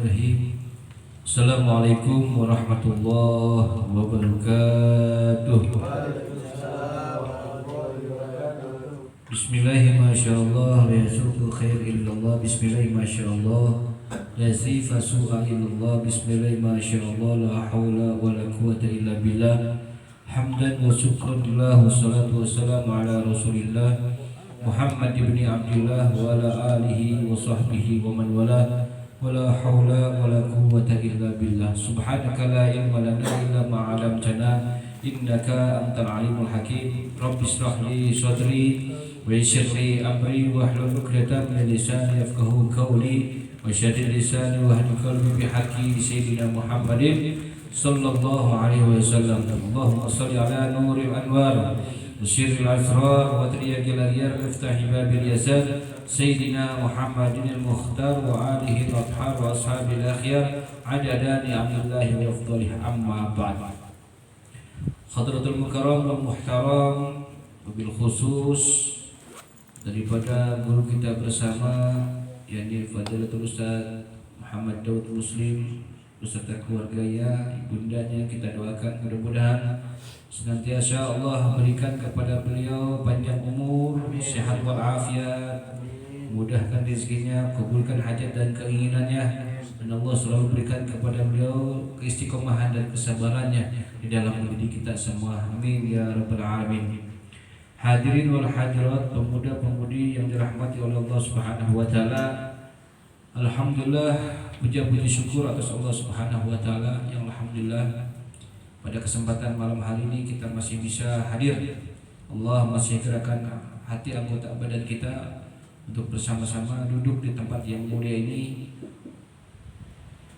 Bismillahirrahmanirrahim. Assalamualaikum warahmatullahi wabarakatuh. Bismillahirrahmanirrahim. La yasuqu khair illallah. Bismillahirrahmanirrahim. La zifa su'a illallah. Bismillahirrahmanirrahim. La hawla wa la quwwata illa billah. Hamdan wa syukranillah wa salatu wassalamu ala rasulillah Muhammad ibn Abdullah wa ala alihi wa sahbihi wa man wala wala hawla wala quwwata illa billah. Subhanaka la ilma lana illa ma 'allamtana innaka antal alimul hakim. Rabbi shrah li sadri wa yassir li amri wa hlul 'uqdatam min lisani yafqahu qawli wa syaddid lisani wa hdi qalbi bi haqqi sayyidina Muhammadin sallallahu alaihi wasallam. Allahumma shalli ala nuril anwar Syiril asrar wa triyaqil aryar Iftahi babil yasar Sayyidina Muhammadin al-Mukhtar Wa alihi al-athhar wa ashabil akhyar Adadani amillahi wa afdalih amma ba'd. Hadratul mukarram wal muhtaram, wabil khusus daripada guru kita bersama, yakni Fadilatul Ustaz Muhammad Daud Muslim beserta keluarganya, ibundanya, kita doakan mudah-mudahan senantiasa Allah berikan kepada beliau panjang umur, sehat walafiat, mudahkan rezekinya, kabulkan hajat dan keinginannya, dan Allah selalu berikan kepada beliau keistiqomahan dan kesabarannya di dalam mendidik kita semua. Amin ya rabbal alamin. Hadirin wal hadirat, pemuda-pemudi yang dirahmati oleh Allah Subhanahu wa taala. Alhamdulillah, puja-puji syukur atas Allah Subhanahu wa taala yang alhamdulillah pada kesempatan malam hari ini kita masih bisa hadir. Allah masih gerakan hati anggota badan kita untuk bersama-sama duduk di tempat yang mulia ini,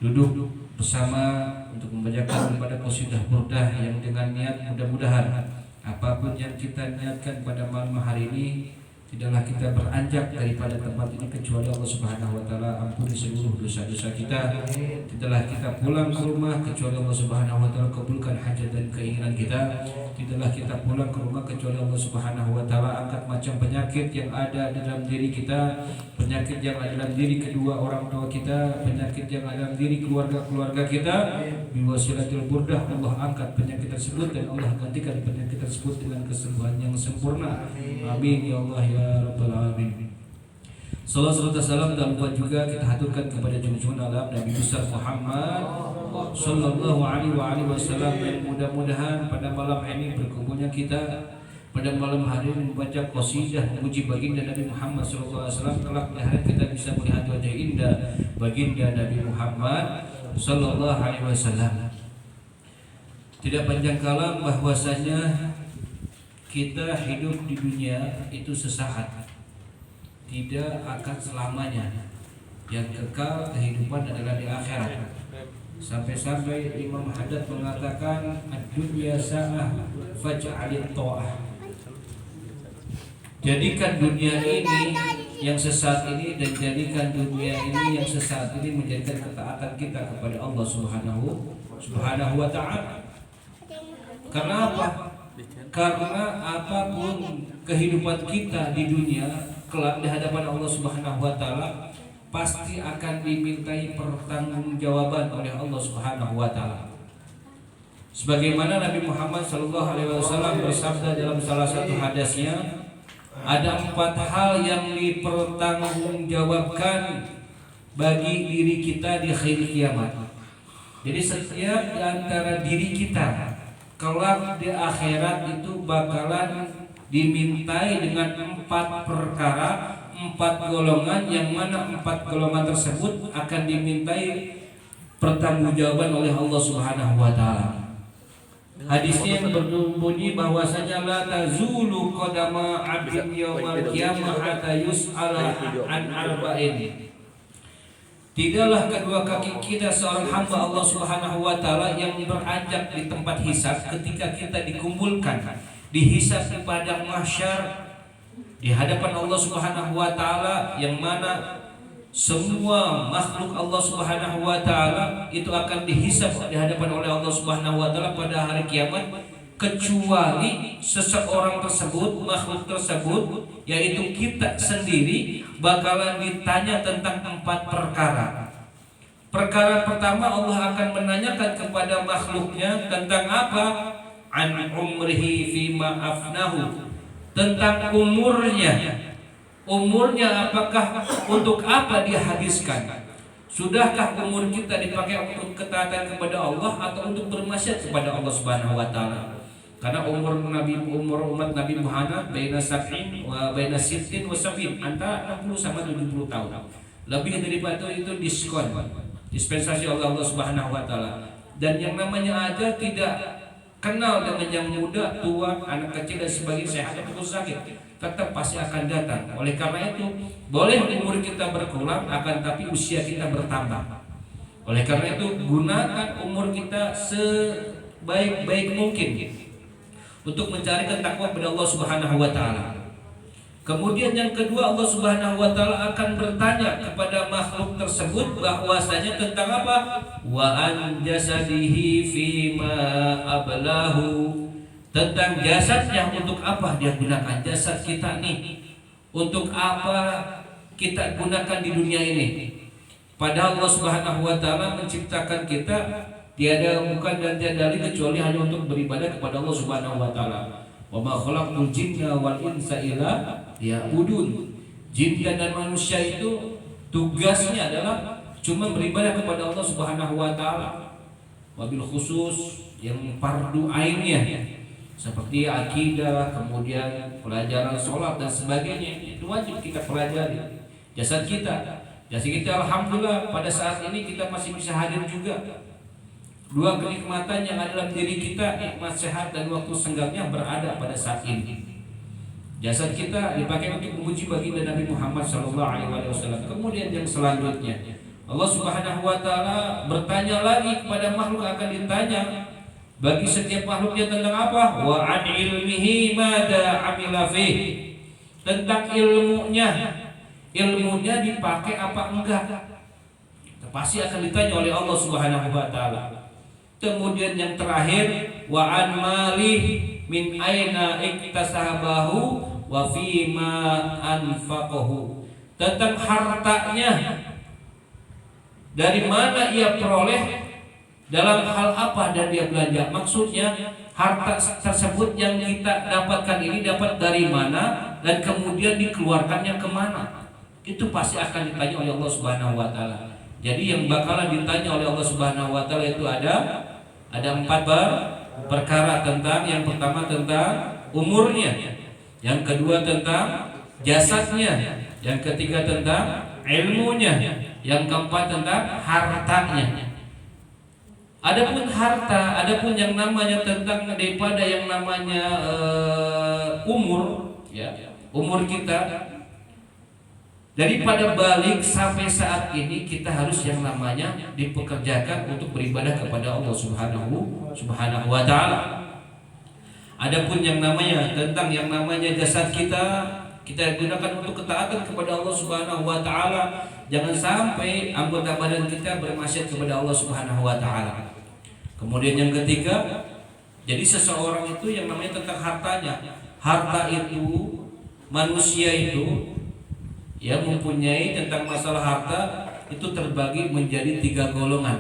duduk bersama untuk membacakan kepada qasidah burdah yang dengan niat mudah-mudahan apapun yang kita niatkan pada malam hari ini tidaklah kita beranjak daripada tempat ini kecuali Allah Subhanahu wa taala ampuni seluruh dosa-dosa kita. Tidaklah kita pulang ke rumah kecuali Allah Subhanahu wa taala kabulkan hajat dan keinginan kita. Tidaklah kita pulang ke rumah kecuali Allah Subhanahu wa taala angkat macam penyakit yang ada dalam diri kita, penyakit yang ada dalam diri kedua orang tua kita, penyakit yang ada dalam diri keluarga-keluarga kita. Biwasilatil burdah Allah angkat penyakit tersebut dan Allah gantikan penyakit tersebut dengan kesembuhan yang sempurna. Amin ya Allah ya rabbal alamin. Salam serta salam dan buat juga kita haturkan kepada junjungan alam Nabi besar Muhammad sallallahu alaihi wasallam, yang mudah-mudahan pada malam ini berkumpulnya kita pada malam hari ini membaca qasidah memuji baginda Nabi Muhammad sallallahu alaihi wasallam, kelak di hari kita bisa melihat wajah indah baginda Nabi Muhammad sallallahu alaihi wasallam. Tidak panjang kalam bahwasanya kita hidup di dunia itu sesaat, tidak akan selamanya. Yang kekal kehidupan adalah di akhirat. Sampai-sampai Imam Haddad mengatakan ad-dunya sa'ah faj'alit ta'ah. Jadikan dunia ini yang sesaat ini dan jadikan dunia ini yang sesaat ini menjadikan ketaatan kita kepada Allah Subhanahu wa ta'ala. Karena apa? Karena apapun kehidupan kita di dunia kelak di hadapan Allah Subhanahu wa taala pasti akan dimintai pertanggungjawaban oleh Allah Subhanahu wa taala. Sebagaimana Nabi Muhammad sallallahu alaihi wasallam bersabda dalam salah satu hadisnya, ada 4 hal yang dipertanggungjawabkan bagi diri kita di akhir kiamat. Jadi setiap di antara diri kita kelak di akhirat itu bakalan dimintai dengan 4 perkara, 4 golongan, yang mana 4 golongan tersebut akan dimintai pertanggungjawaban oleh Allah Subhanahu wa taala. Hadisnya yang berbunyi bahwasanya la tazulu qadama 'abdin yaumal qiyamah hatta yus'ala an arba'in. Tidaklah kedua kaki kita seorang hamba Allah Subhanahu wa taala yang beranjak di tempat hisab ketika kita dikumpulkan dihisab di padang mahsyar di hadapan Allah Subhanahu wa taala, yang mana semua makhluk Allah Subhanahu wa taala itu akan dihisab di hadapan oleh Allah Subhanahu wa taala pada hari kiamat, kecuali seseorang tersebut, makhluk tersebut, yaitu kita sendiri, bakalan ditanya tentang 4 perkara. Perkara pertama, Allah akan menanyakan kepada makhluknya tentang apa? An umrihi fima afnahu, tentang umurnya. Umurnya apakah untuk apa dia habiskan? Sudahkah umur kita dipakai untuk ketaatan kepada Allah atau untuk bermaksiat kepada Allah Subhanahu wa taala? Karena umur umat Nabi Muhammad baina sab'in wa baina sittin wa sab'in, antara 60 sama 70 tahun. Lebih daripada itu dispensasi oleh Allah Subhanahu wa taala. Dan yang namanya aja tidak kenal dengan yang muda, tua, anak kecil dan sebagainya, sehat atau sakit, tetap pasti akan datang. Oleh karena itu, boleh umur kita berkurang, akan tapi usia kita bertambah. Oleh karena itu, gunakan umur kita sebaik-baik mungkin untuk mencari takwa kepada Allah Subhanahu wa taala. Kemudian yang kedua, Allah Subhanahu wa taala akan bertanya kepada makhluk tersebut bahwasanya tentang apa? Wa an jasadihi fima ablahu, tentang jasadnya, untuk apa dia gunakan jasad kita nih, untuk apa kita gunakan di dunia ini. Padahal Allah Subhanahu wa taala menciptakan kita tiada bukan dan tiada lain kecuali hanya untuk beribadah kepada Allah Subhanahu wa taala. Wa ma khalaqtul jinna wal insa illa liya'budun. Jin dan manusia itu tugasnya adalah cuma beribadah kepada Allah Subhanahu wa taala. Wabil khusus yang fardu ainnya seperti akidah, kemudian pelajaran sholat dan sebagainya, itu wajib kita pelajari. Jasad kita alhamdulillah pada saat ini kita masih bisa hadir juga. Dua kenikmatan yang ada dalam diri kita, nikmat sehat dan waktu senggangnya berada pada saat ini. Jasad kita dipakai untuk memuji baginda Nabi Muhammad SAW. Kemudian yang selanjutnya, Allah Subhanahu wa taala bertanya lagi kepada makhluk, akan ditanya bagi setiap makhluknya tentang apa? Wa an ilmihi mada amila fih, tentang ilmunya dipakai apa enggak. Pasti akan ditanya oleh Allah Subhanahu wa taala. Kemudian yang terakhir, wa an malih min aina iktasabahu wa fima anfaqahu, tentang hartanya dari mana ia peroleh, dalam hal apa dan dia belanja. Maksudnya harta tersebut yang kita dapatkan ini dapat dari mana dan kemudian dikeluarkannya kemana. Itu pasti akan ditanya oleh Allah Subhanahu wa taala. Jadi yang bakalan ditanya oleh Allah Subhanahu wa taala itu ada 4 perkara. Tentang yang pertama tentang umurnya, yang kedua tentang jasadnya, yang ketiga tentang ilmunya, yang keempat tentang hartanya. Adapun harta, adapun yang namanya tentang daripada yang namanya umur, ya, umur kita daripada balik sampai saat ini kita harus yang namanya dipekerjakan untuk beribadah kepada Allah Subhanahu wa taala. Adapun yang namanya tentang yang namanya jasad kita gunakan untuk ketaatan kepada Allah Subhanahu wa taala. Jangan sampai anggota badan kita bermaksiat kepada Allah Subhanahu wa taala. Kemudian yang ketiga, jadi seseorang itu yang namanya tentang hartanya. Harta itu, manusia itu yang mempunyai tentang masalah harta itu terbagi menjadi 3 golongan.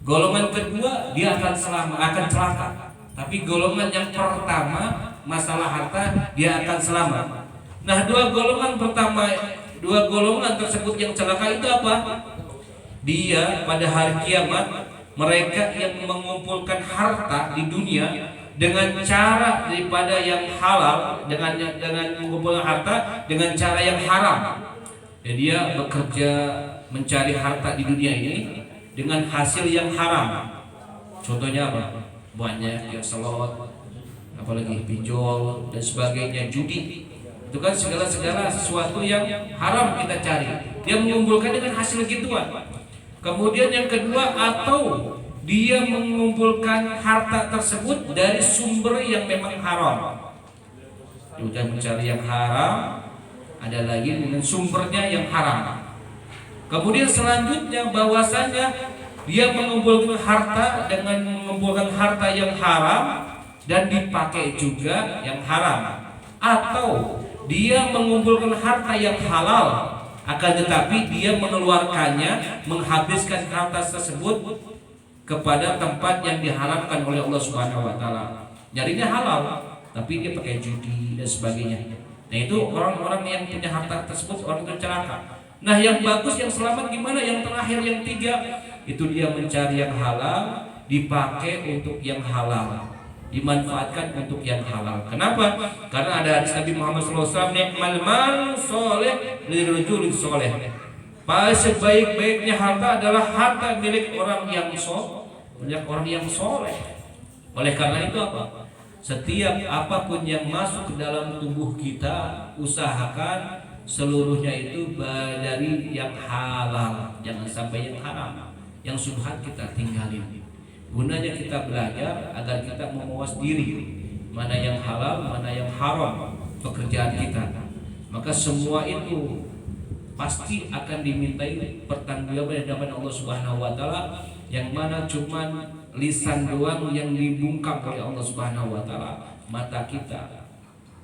Golongan kedua dia akan celaka. Tapi golongan yang pertama masalah harta dia akan selamat. Nah, dua golongan tersebut yang celaka itu apa? Dia pada hari kiamat, mereka yang mengumpulkan harta di dunia dengan cara daripada yang halal, dengan mengumpulkan harta dengan cara yang haram. Jadi dia bekerja mencari harta di dunia ini dengan hasil yang haram. Contohnya apa? Banyak yang selot, apalagi pinjol dan sebagainya, judi. Itu kan segala sesuatu yang haram kita cari. Dia mengumpulkan dengan hasil gituan. Kemudian yang kedua, atau dia mengumpulkan harta tersebut dari sumber yang memang haram. Sudah mencari yang haram, ada lagi dengan sumbernya yang haram. Kemudian selanjutnya bahwasanya dia mengumpulkan harta dengan mengumpulkan harta yang haram dan dipakai juga yang haram. Atau dia mengumpulkan harta yang halal Akan tetapi dia mengeluarkannya, menghabiskan harta tersebut kepada tempat yang diharamkan oleh Allah Subhanahu wa taala. Nyarinya halal, tapi dia pakai judi dan sebagainya. Nah, itu orang-orang yang punya harta tersebut orang itu celaka. Nah, yang bagus, yang selamat gimana? Yang terakhir, yang tiga, itu dia mencari yang halal, dipakai untuk yang halal, dimanfaatkan untuk yang halal. Kenapa? Karena ada hadis Nabi Muhammad SAW, "Ni'mal mal soleh lirujul soleh." Sebaik-baiknya harta adalah harta milik orang yang soleh. Oleh karena itu apa? Setiap apapun yang masuk ke dalam tubuh kita, usahakan seluruhnya itu dari yang halal, jangan sampai yang haram, yang subhat kita tinggalin. Gunanya kita belajar agar kita memuas diri, mana yang halal, mana yang haram pekerjaan kita. Maka semua itu pasti akan dimintai pertanggungjawaban di hadapan Allah Subhanahu wa taala, yang mana cuman lisan doang yang dibungkam oleh Allah Subhanahu wa taala. Mata kita,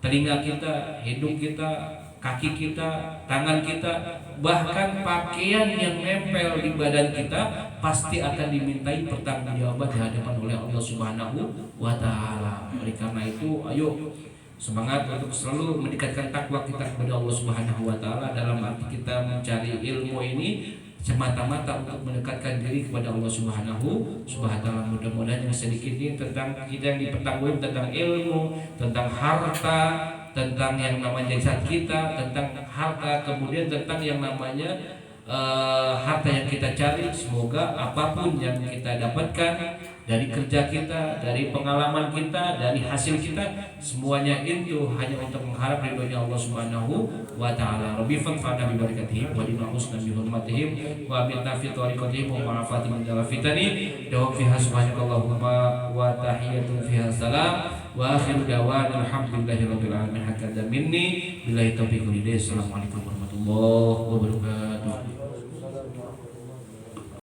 telinga kita, hidung kita, kaki kita, tangan kita, bahkan pakaian yang nempel di badan kita pasti akan dimintai pertanggungjawaban di hadapan oleh Allah Subhanahu wa taala. Oleh karena itu, ayo semangat untuk selalu mendekatkan takwa kita kepada Allah Subhanahu wa taala, dalam arti kita mencari ilmu ini semata-mata untuk mendekatkan diri kepada Allah Subhanahu wa taala. Mudah-mudahan yang sedikit ini tentang kita yang dipertanggungkan tentang ilmu, tentang harta, tentang yang namanya jasad kita, tentang harta, kemudian tentang yang namanya harta yang kita cari. Semoga apapun yang kita dapatkan dari kerja kita, dari pengalaman kita, dari hasil kita, semuanya itu hanya untuk mengharap ridhonya Allah Subhanahu wa taala. Rabbi fanfa'na bi barakatihim wa dinahusna bi hurmatihim wa amitna fi tariqatihim wa ma'afati min fitani dawam fiha subhanakallahumma wa tahiyyatun fiha salam wa akhiru da'wana alhamdulillahi rabbil alamin. Hakadha minni billahi taufiq wal hidayah. Assalamualaikum warahmatullahi wabarakatuh.